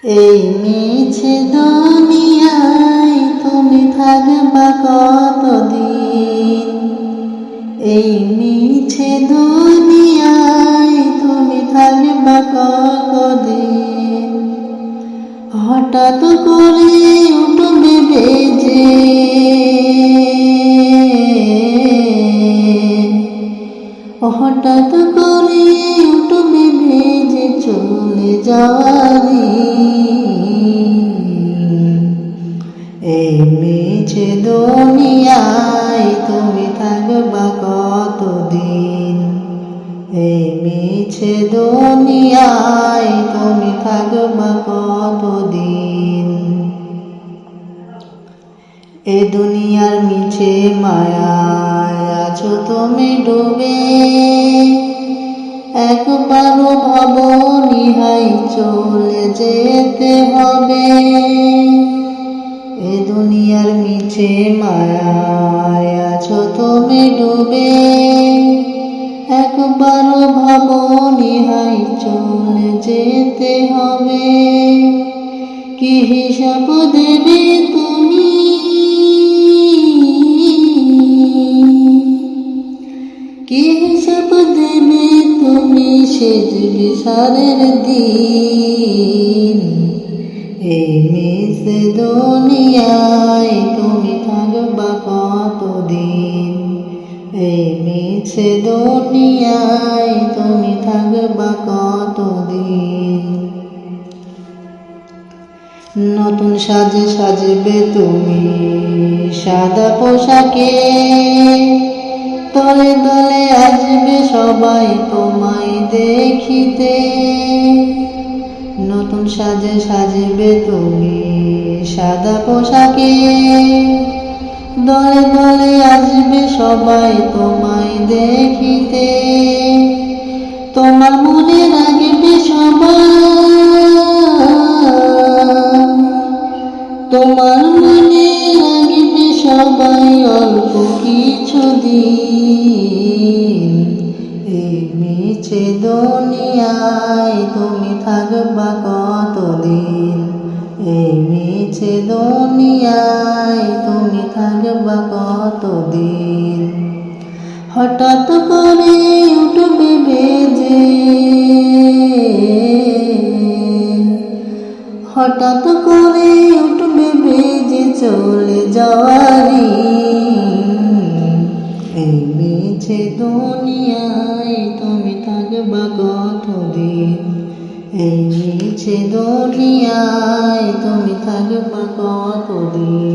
এই মিছে দুনিয়ায় তুমি থাকবা কতদিন? এই মিছে দুনিয়ায় তুমি থাকবা কতদিন? হঠাৎ করে উঠবে বেজে হঠাৎ করে উঠবে বেজে চলে যাওয়ারি। এই মিছে দুনিয়ায় তুমি থাকবা কতদিন? এই মিছে দুনিয়ায় তুমি থাকবা কতদিন? এ দুনিয়ার মিছে মায়ায় আছো তুমি ডুবে, একবারও ভাবনি হাই চলে যেতে হবে। এ দুনিয়ার মিছে মায়ায় আছো তুমি ডুবে, একবারও ভাবনি হাই চলে যেতে হবে। কি হিসাব দেবে তুমি? কি হিসাব দেবে তুমি শেষ বিচারের দিন? এই মিছে দুনিয়ায় তুমি থাকবা কতদিন? এই মিছে দুনিয়ায় তুমি থাকবা কতদিন? নতুন সাজে সাজবে তুমি সাদা পোশাকে, দলে দলে আসবে সবাই তোমায় দেখিতে। নতুন সাজে সাজবে তুমি সাদা পোশাকে, দলে দলে আসবে সবাই তোমায় দেখিতে। তোমার মনে রাখবে সবাই, তোমার মনে রাখবে সবাই অল্প কিছুদিন। এই মিছে দুনিয়ায় তুমি থাকবা কতদিন? এই মিছে দুনিয়ায় তুমি থাকবা কতদিন? হঠাৎ করে উঠবে বেজে, হঠাৎ করে উঠবে বেজে চলে যাওয়ারি। এই মিছে দুনিয়ায় তুমি থাকবা কতদিন? এই মিছে দুনিয়ায় তুমি থাকবা কতদিন?